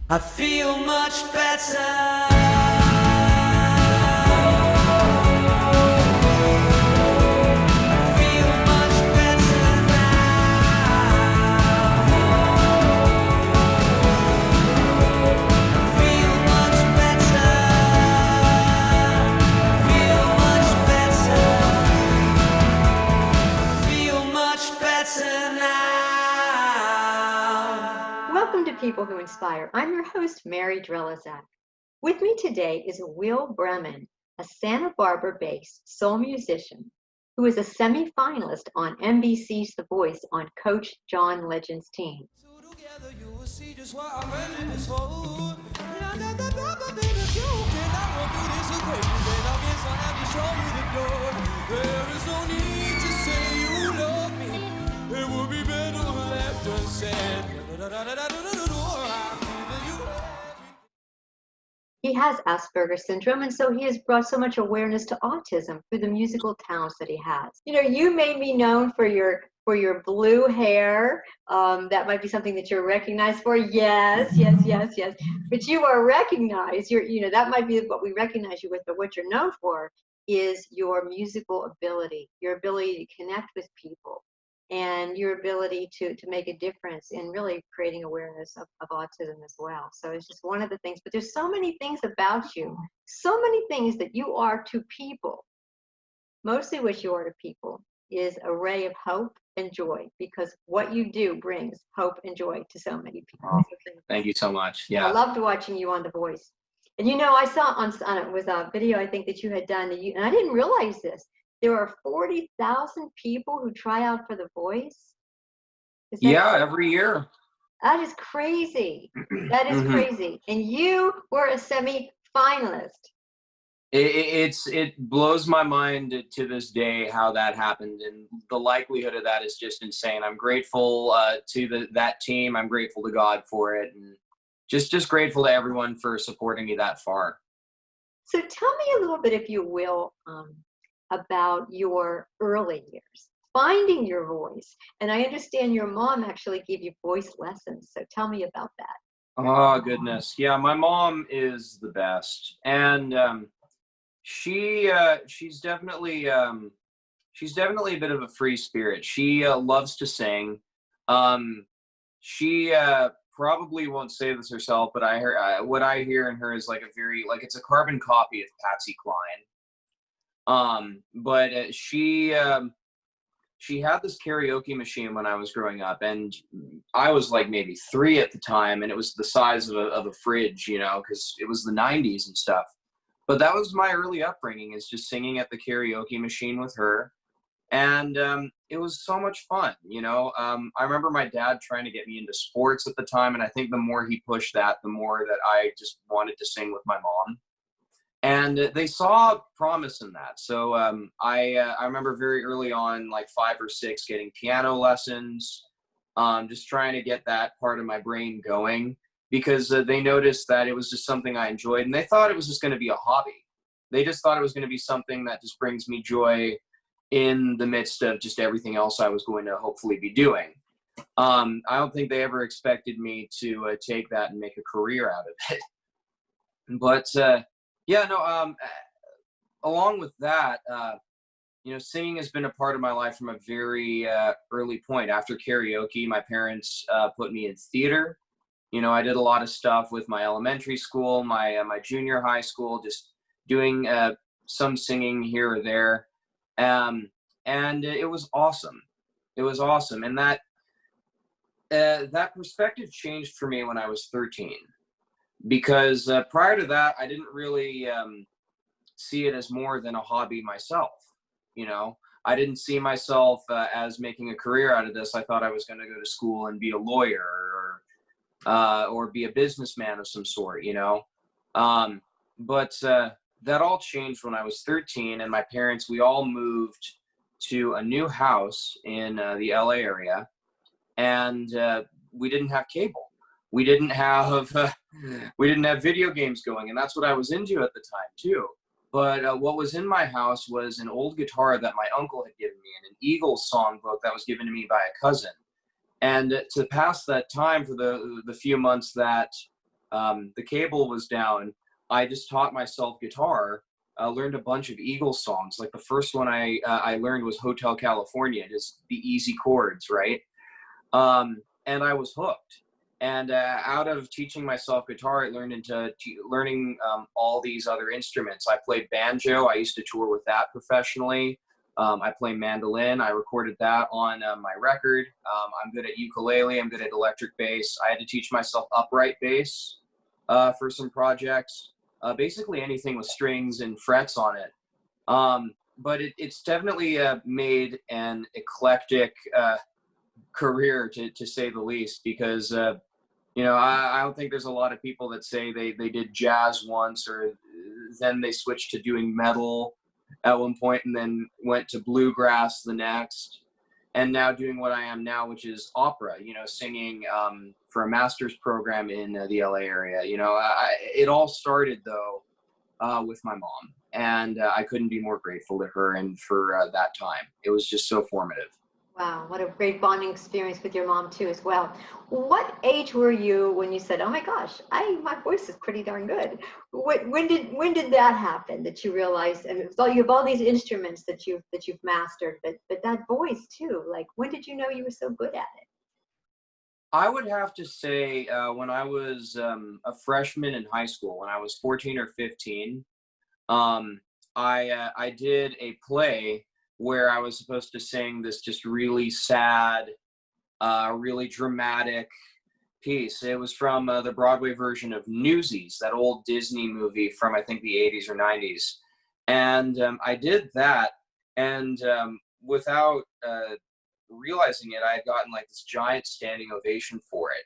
I feel much better. Welcome to People Who Inspire. I'm your host, Mary Drelizak. With me today is Will Breman, a Santa Barbara-based soul musician who is a semi-finalist on NBC's The Voice on Coach John Legend's team. He has Asperger syndrome, and so he has brought so much awareness to autism through the musical talents that he has. You know, you may be known for your blue hair. That might be something that you're recognized for. Yes. But you are recognized. That might be what we recognize you with. But what you're known for is your musical ability, your ability to connect with people, and your ability to make a difference in really creating awareness of autism as well. So it's just one of the things, but there's so many things about you, so many things that you are to people. Mostly what you are to people is a ray of hope and joy, because what you do brings hope and joy to so many people. Oh, thank you so much. Yeah. I loved watching you on The Voice. And I saw it was a video I think that you had done, and I didn't realize this. There are 40,000 people who try out for The Voice. Yeah, every year. That is crazy. That is crazy. And you were a semi-finalist. It blows my mind to this day how that happened, and the likelihood of that is just insane. I'm grateful to that team. I'm grateful to God for it, and just grateful to everyone for supporting me that far. So tell me a little bit, if you will, about your early years, finding your voice. And I understand your mom actually gave you voice lessons. So tell me about that. Oh, goodness. Yeah, my mom is the best. And she's definitely a bit of a free spirit. She loves to sing. She probably won't say this herself, but what I hear in her is it's a carbon copy of Patsy Cline. But she had this karaoke machine when I was growing up, and I was like maybe 3 at the time, and it was the size of a fridge, because it was the 90s and stuff. But that was my early upbringing, is just singing at the karaoke machine with her. And it was so much fun, I remember my dad trying to get me into sports at the time, and I think the more he pushed that, the more that I just wanted to sing with my mom. And they saw promise in that. So I remember very early on, like 5 or 6, getting piano lessons, just trying to get that part of my brain going, because they noticed that it was just something I enjoyed, and they thought it was just going to be a hobby. They just thought it was going to be something that just brings me joy in the midst of just everything else I was going to hopefully be doing. I don't think they ever expected me to take that and make a career out of it. But along with that, singing has been a part of my life from a very early point. After karaoke, my parents put me in theater. I did a lot of stuff with my elementary school, my junior high school, just doing some singing here or there. And it was awesome. It was awesome. And that perspective changed for me when I was 13. Because prior to that, I didn't really see it as more than a hobby myself. I didn't see myself as making a career out of this. I thought I was going to go to school and be a lawyer or be a businessman of some sort, But that all changed when I was 13, and my parents, we all moved to a new house in the LA area, and we didn't have cable. We didn't have video games going, and that's what I was into at the time too. But what was in my house was an old guitar that my uncle had given me, and an Eagles songbook that was given to me by a cousin. And to pass that time for the few months that The cable was down. I just taught myself guitar, learned a bunch of Eagles songs. Like the first one I learned was Hotel California, just the easy chords, right? And I was hooked. And out of teaching myself guitar, I learned into learning all these other instruments. I played banjo. I used to tour with that professionally. I play mandolin. I recorded that on my record. I'm good at ukulele. I'm good at electric bass. I had to teach myself upright bass for some projects. Basically anything with strings and frets on it. But it's definitely made an eclectic career, to say the least, because I don't think there's a lot of people that say they did jazz once, or then they switched to doing metal at one point and then went to bluegrass the next, and now doing what I am now, which is opera, singing for a master's program in the LA area. It all started though with my mom, and I couldn't be more grateful to her and for that time. It was just so formative. Wow, what a great bonding experience with your mom too as well. What age were you when you said, "Oh my gosh, my voice is pretty darn good"? When did that happen? That you realized, and it's all, you have all these instruments that you've mastered, but that voice too. Like, when did you know you were so good at it? I would have to say when I was a freshman in high school, when I was 14 or 15, I did a play where I was supposed to sing this just really sad, really dramatic piece. It was from the Broadway version of Newsies, that old Disney movie from, I think, the 80s or 90s. And I did that, and without realizing it, I had gotten like this giant standing ovation for it.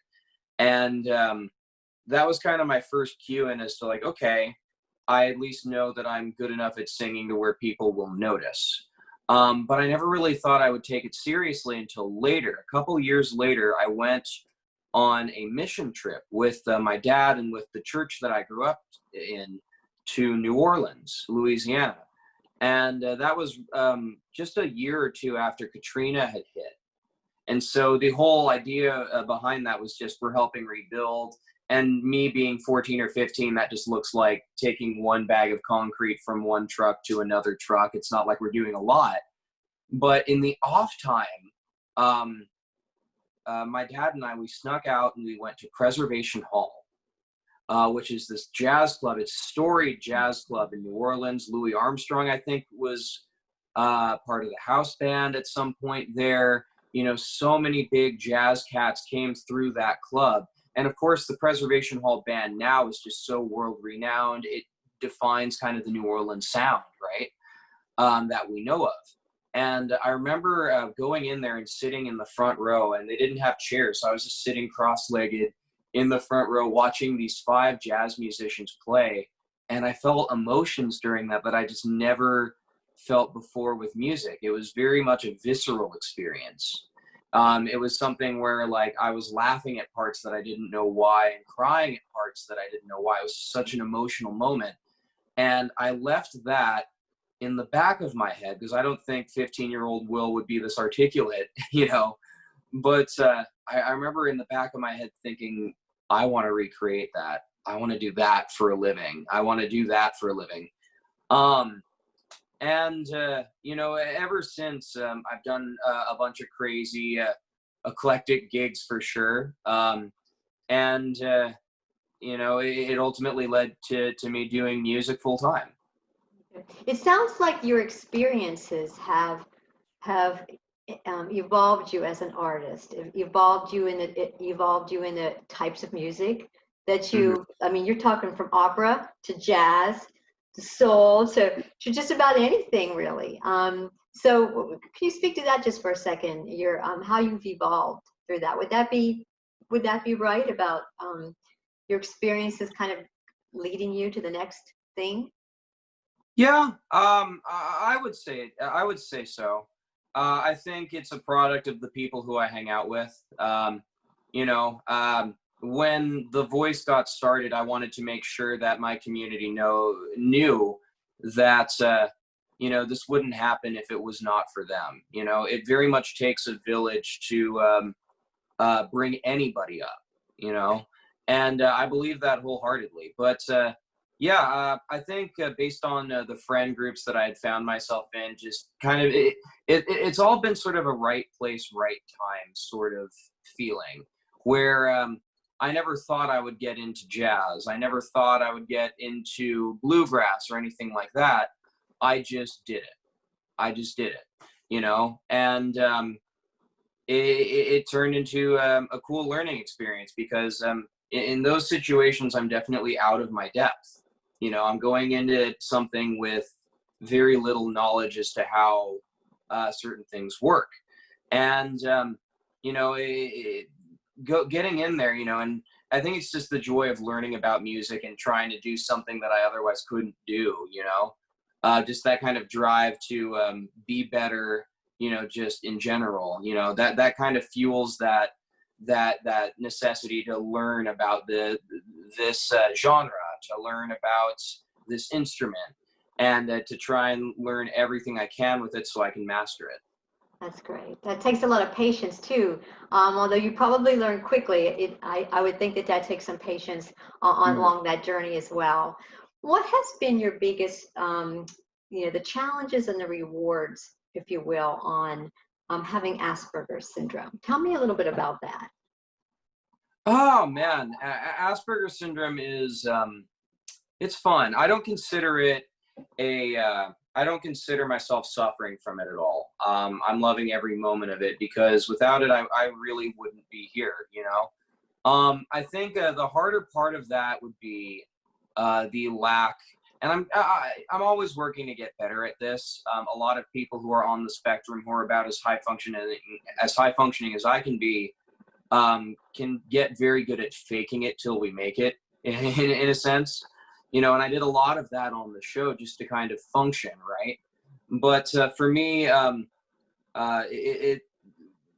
And that was kind of my first cue in as to like, okay, I at least know that I'm good enough at singing to where people will notice. But I never really thought I would take it seriously until later. A couple years later, I went on a mission trip with my dad and with the church that I grew up in to New Orleans, Louisiana. And that was just a year or two after Katrina had hit. And so the whole idea behind that was just we're helping rebuild. And me being 14 or 15, that just looks like taking one bag of concrete from one truck to another truck. It's not like we're doing a lot. But in the off time, my dad and I, we snuck out and we went to Preservation Hall, which is this jazz club. It's a storied jazz club in New Orleans. Louis Armstrong, I think, was part of the house band at some point there. So many big jazz cats came through that club. And of course, the Preservation Hall band now is just so world renowned. It defines kind of the New Orleans sound, right? That we know of. And I remember going in there and sitting in the front row, and they didn't have chairs. So I was just sitting cross-legged in the front row watching these 5 jazz musicians play. And I felt emotions during that I just never felt before with music. It was very much a visceral experience. It was something where like I was laughing at parts that I didn't know why and crying at parts that I didn't know why. It was such an emotional moment. And I left that in the back of my head because I don't think 15-year-old Will would be this articulate, But I remember in the back of my head thinking, I want to recreate that. I want to do that for a living. I want to do that for a living. And ever since, I've done a bunch of crazy, eclectic gigs for sure. It ultimately led to me doing music full time. It sounds like your experiences have evolved you as an artist. Evolved you in the types of music that you. Mm-hmm. I mean, you're talking from opera to jazz to soul to just about anything really. So can you speak to that just for a second? Your how you've evolved through that. Would that be right about your experiences kind of leading you to the next thing? Yeah, I would say so. I think it's a product of the people who I hang out with. When The Voice got started, I wanted to make sure that my community knew that this wouldn't happen if it was not for them. It very much takes a village to bring anybody up. And I believe that wholeheartedly. But yeah, I think based on the friend groups that I had found myself in, just kind of it's all been sort of a right place, right time sort of feeling, where I never thought I would get into jazz. I never thought I would get into bluegrass or anything like that. I just did it. I just did it, you know, and it turned into a cool learning experience because in those situations, I'm definitely out of my depth. You know, I'm going into something with very little knowledge as to how certain things work. And, you know, getting in there, you know, and I think it's just the joy of learning about music and trying to do something that I otherwise couldn't do, you know, just that kind of drive to be better, you know, just in general, you know, that kind of fuels that necessity to learn about this genre, to learn about this instrument, and to try and learn everything I can with it so I can master it. That's great. That takes a lot of patience too. Although you probably learn quickly, I would think that that takes some patience along that journey as well. What has been your biggest, you know, the challenges and the rewards, if you will, on having Asperger's syndrome? Tell me a little bit about that. Oh man, Asperger's syndrome is it's fun. I don't consider it I don't consider myself suffering from it at all. I'm loving every moment of it because without it, I really wouldn't be here, you know? I think the harder part of that would be the lack, and I'm always working to get better at this. A lot of people who are on the spectrum who are about as high functioning as I can be, can get very good at faking it till we make it in a sense, you know, and I did a lot of that on the show just to kind of function, right? But for me,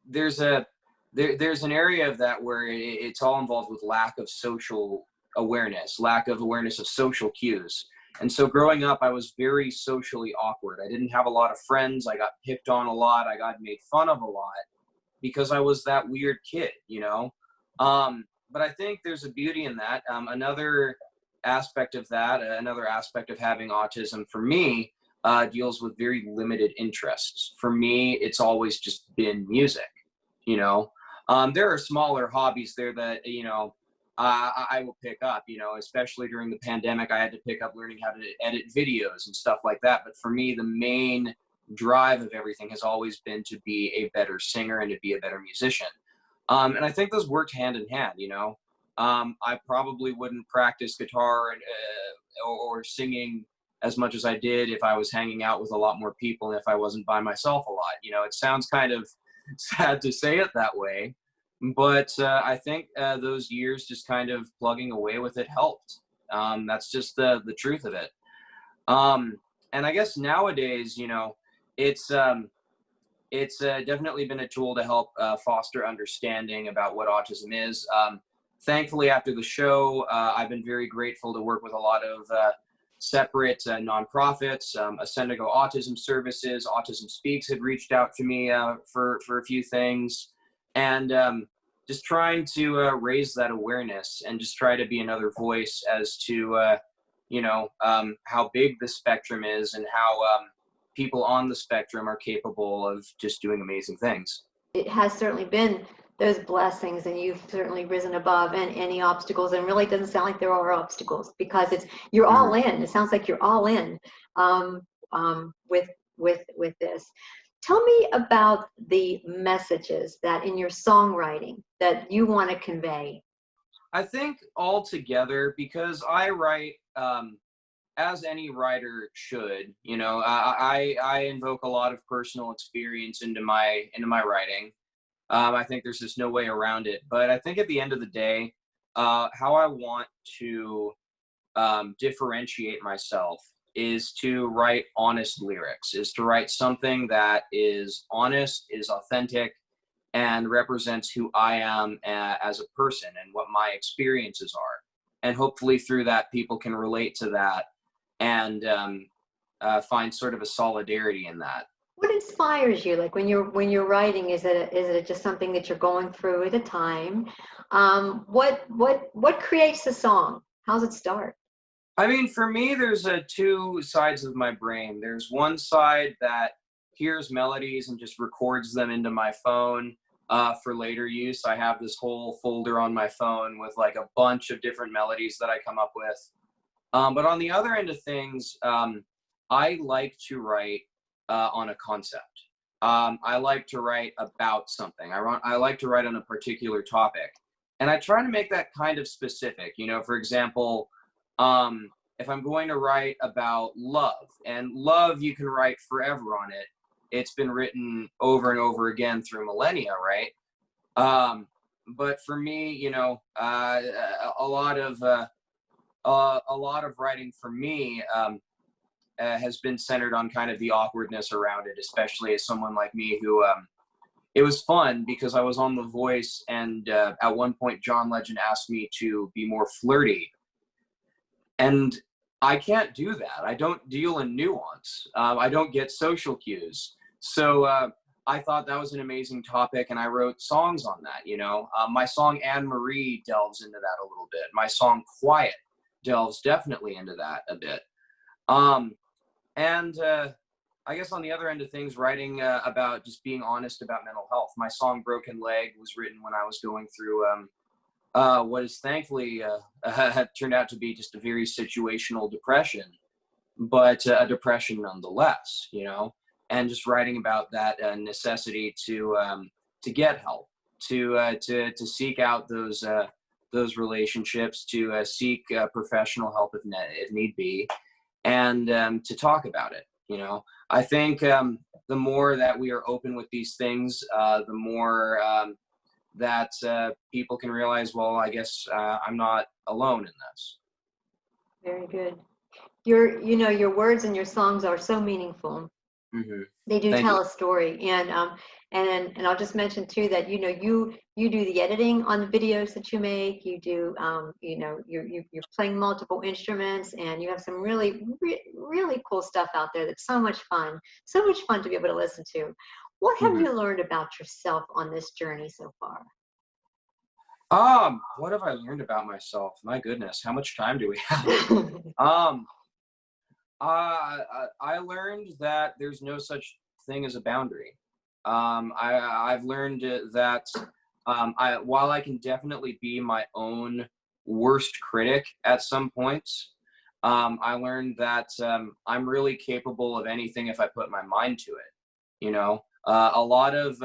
there's there's an area of that where it's all involved with lack of social awareness, lack of awareness of social cues. And so growing up, I was very socially awkward. I didn't have a lot of friends. I got picked on a lot. I got made fun of a lot because I was that weird kid, you know? But I think there's a beauty in that. Another aspect of that, another aspect of having autism for me, deals with very limited interests. For me, it's always just been music, you know? There are smaller hobbies there that, you know, I will pick up, you know, especially during the pandemic, I had to pick up learning how to edit videos and stuff like that. But for me, the main drive of everything has always been to be a better singer and to be a better musician. And I think those worked hand in hand, you know. I probably wouldn't practice guitar or singing as much as I did if I was hanging out with a lot more people and if I wasn't by myself a lot. You know, it sounds kind of sad to say it that way, but I think those years just kind of plugging away with it helped. That's just the truth of it. And I guess nowadays, you know, it's definitely been a tool to help foster understanding about what autism is. Thankfully, after the show, I've been very grateful to work with a lot of separate nonprofits. Ascendigo Autism Services, Autism Speaks had reached out to me for a few things. And just trying to raise that awareness and just try to be another voice as to, you know, how big the spectrum is and how people on the spectrum are capable of just doing amazing things. It has certainly been those blessings, and you've certainly risen above and any obstacles, and really doesn't sound like there are obstacles because you're all in. It sounds like you're all in with this. Tell me about the messages that in your songwriting that you want to convey. I think altogether, because I write as any writer should, you know, I invoke a lot of personal experience into my writing. I think there's just no way around it. But I think at the end of the day, how I want to differentiate myself is to write honest lyrics, is to write something that is honest, is authentic, and represents who I am as a person and what my experiences are. And hopefully through that, people can relate to that and find sort of a solidarity in that. What inspires you? Like when you're writing, is it just something that you're going through at the time? What creates the song? How's it start? I mean, for me, there's two sides of my brain. There's one side that hears melodies and just records them into my phone for later use. I have this whole folder on my phone with like a bunch of different melodies that I come up with. But on the other end of things, I like to write on a concept. I like to write about something. I like to write on a particular topic. And I try to make that kind of specific. You know, for example, if I'm going to write about love, and love, you can write forever on it. It's been written over and over again through millennia, right? But for me, you know, a lot of writing for me has been centered on kind of the awkwardness around it, especially as someone like me who, it was fun because I was on The Voice, and at one point John Legend asked me to be more flirty. And I can't do that. I don't deal in nuance. I don't get social cues. So I thought that was an amazing topic, and I wrote songs on that, you know. My song Anne Marie delves into that a little bit. My song Quiet delves definitely into that a bit. And I guess on the other end of things, writing about just being honest about mental health. My song Broken Leg was written when I was going through what is thankfully turned out to be just a very situational depression, but a depression nonetheless, you know, and just writing about that necessity to get help, to seek out those relationships, to seek professional help if need be, and to talk about it. You know, I think the more that we are open with these things, the more that people can realize, well, I guess I'm not alone in this. Very good. Your words and your songs are so meaningful. Mm-hmm. They do Thank tell you. a story, and I'll just mention too that you do the editing on the videos that you make. You do you're playing multiple instruments, and you have some really cool stuff out there that's so much fun to be able to listen to. What have Mm-hmm. you learned about yourself on this journey so far? What have I learned about myself? My goodness, how much time do we have? I learned that there's no such thing as a boundary. I've learned that while I can definitely be my own worst critic at some points, I learned that I'm really capable of anything if I put my mind to it. You know, a lot of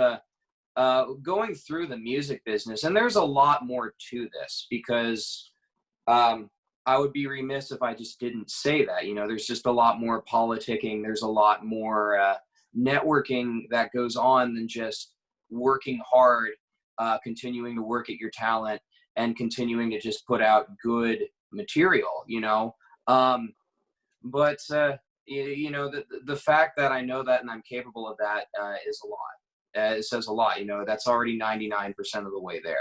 going through the music business, and there's a lot more to this because I would be remiss if I just didn't say that. You know, there's just a lot more politicking. There's a lot more networking that goes on than just working hard, continuing to work at your talent, and continuing to just put out good material, you know. But you know, the fact that I know that and I'm capable of that is a lot. It says a lot, you know. That's already 99% of the way there.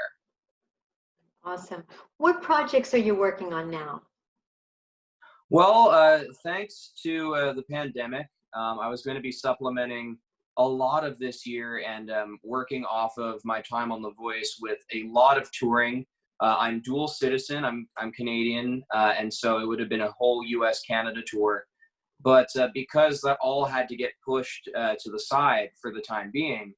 Awesome. What projects are you working on now? Well, thanks to the pandemic, I was going to be supplementing a lot of this year and working off of my time on The Voice with a lot of touring. I'm dual citizen. I'm Canadian, and so it would have been a whole U.S.-Canada tour. But because that all had to get pushed to the side for the time being,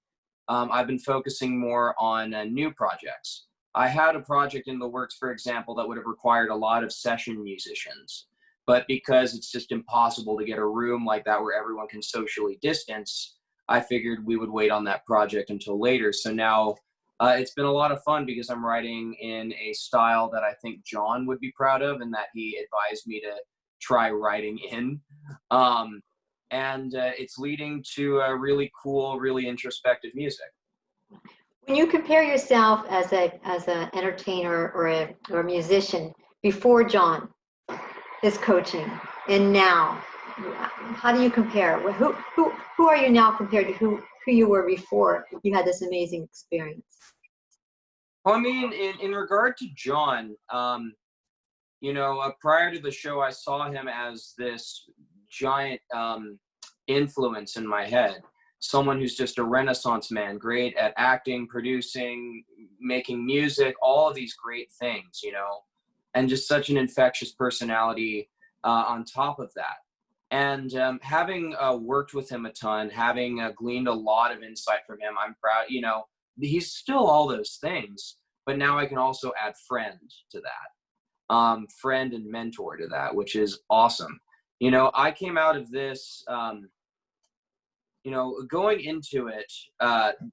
I've been focusing more on new projects. I had a project in the works, for example, that would have required a lot of session musicians. But because it's just impossible to get a room like that where everyone can socially distance, I figured we would wait on that project until later. So now it's been a lot of fun because I'm writing in a style that I think John would be proud of and that he advised me to try writing in. And it's leading to really cool, really introspective music. When you compare yourself as an entertainer or a musician before John is coaching and now, how do you compare? Who are you now compared to who you were before you had this amazing experience? Well, I mean, in regard to John, you know, prior to the show, I saw him as this giant influence in my head. someone who's just a renaissance man, great at acting, producing, making music, all of these great things, you know, and just such an infectious personality on top of that. And having worked with him a ton, having gleaned a lot of insight from him, I'm proud, you know, he's still all those things, but now I can also add friend to that, friend and mentor to that, which is awesome. You know, I came out of this, you know, going into it,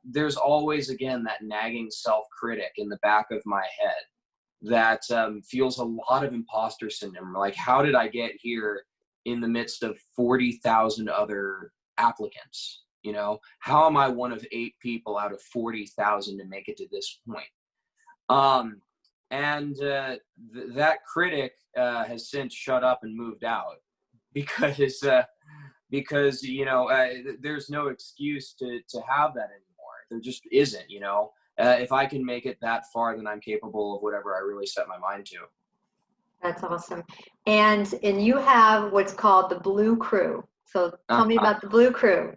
there's always, again, that nagging self-critic in the back of my head that feels a lot of imposter syndrome. Like, how did I get here in the midst of 40,000 other applicants? You know, how am I one of 8 people out of 40,000 to make it to this point? That critic has since shut up and moved out because you know, there's no excuse to have that anymore. There just isn't, you know. If I can make it that far, then I'm capable of whatever I really set my mind to. That's awesome. And you have what's called the Blue Crew. So tell me about the Blue Crew.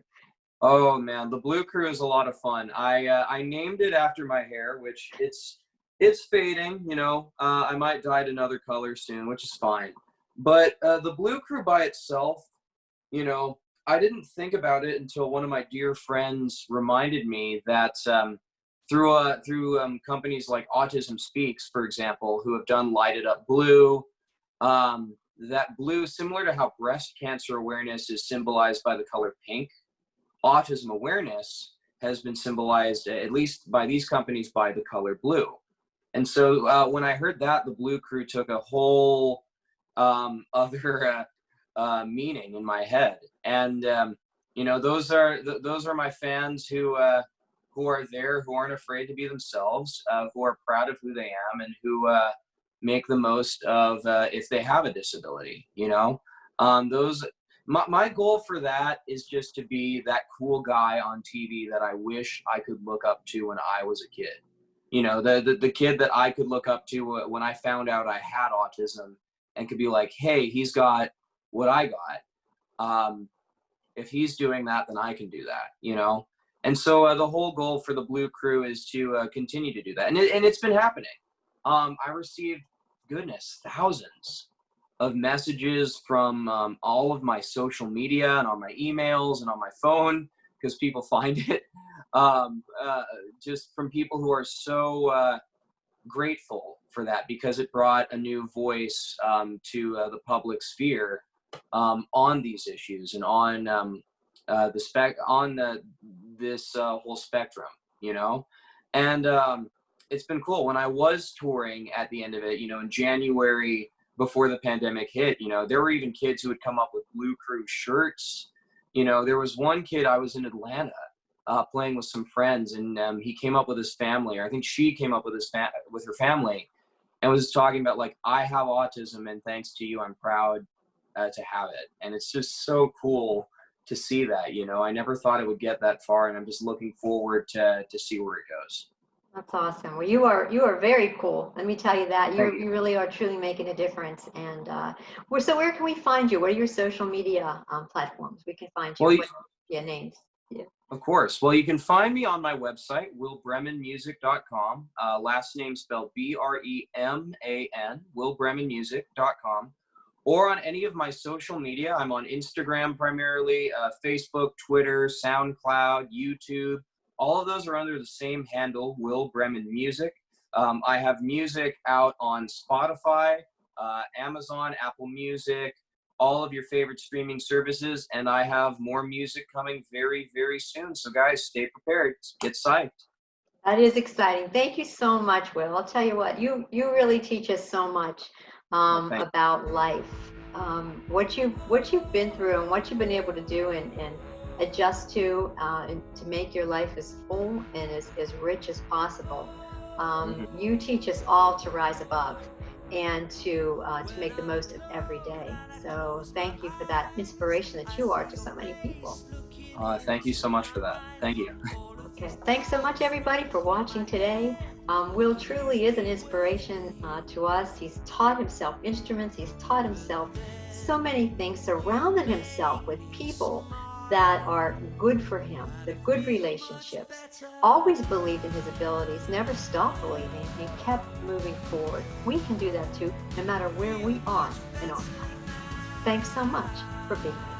Oh man, the Blue Crew is a lot of fun. I named it after my hair, which it's fading, you know. I might dye it another color soon, which is fine. But the Blue Crew by itself, you know, I didn't think about it until one of my dear friends reminded me that through companies like Autism Speaks, for example, who have done Light It Up Blue, that blue, similar to how breast cancer awareness is symbolized by the color pink, autism awareness has been symbolized, at least by these companies, by the color blue. And so when I heard that, the Blue Crew took a whole other meaning in my head. And you know, those are my fans who are there, who aren't afraid to be themselves, who are proud of who they am, and who make the most of if they have a disability. You know, my goal for that is just to be that cool guy on TV that I wish I could look up to when I was a kid. You know, the kid that I could look up to when I found out I had autism, and could be like, hey, he's got what I got. If he's doing that, then I can do that, you know? And so the whole goal for the Blue Crew is to continue to do that. And it's been happening. I received, goodness, thousands of messages from all of my social media and on my emails and on my phone, because people find it, just from people who are so grateful for that, because it brought a new voice to the public sphere on these issues and on this whole spectrum, you know. And it's been cool. When I was touring at the end of it, you know, in January before the pandemic hit, you know, there were even kids who would come up with Blue Crew shirts. You know, there was one kid, I was in Atlanta playing with some friends, and he came up with his family, or I think she came up with with her family, and was talking about, like, I have autism, and thanks to you, I'm proud to have it. And it's just so cool to see that, you know. I never thought it would get that far, and I'm just looking forward to see where it goes. That's awesome. Well, you are very cool. Let me tell you that you really are truly making a difference. And so where can we find you? What are your social media platforms we can find you? Well, names. Yeah. Of course. Well, you can find me on my website, willbremanmusic.com. Last name spelled Breman, willbremanmusic.com. Or on any of my social media. I'm on Instagram primarily, Facebook, Twitter, SoundCloud, YouTube. All of those are under the same handle, Will Breman Music. I have music out on Spotify, Amazon, Apple Music, all of your favorite streaming services, and I have more music coming very, very soon. So guys, stay prepared. Get psyched. That is exciting. Thank you so much, Will. I'll tell you what, you really teach us so much about life, what you've been through and what you've been able to do and adjust to and to make your life as full and as rich as possible. You teach us all to rise above and to make the most of every day. So thank you for that inspiration that you are to so many people. Thank you so much for that. Thank you. Okay. Thanks so much, everybody, for watching today. Will truly is an inspiration to us. He's taught himself instruments. He's taught himself so many things, surrounded himself with people that are good for him, the good relationships. Always believed in his abilities, never stopped believing, and kept moving forward. We can do that too, no matter where we are in our life. Thanks so much for being with us.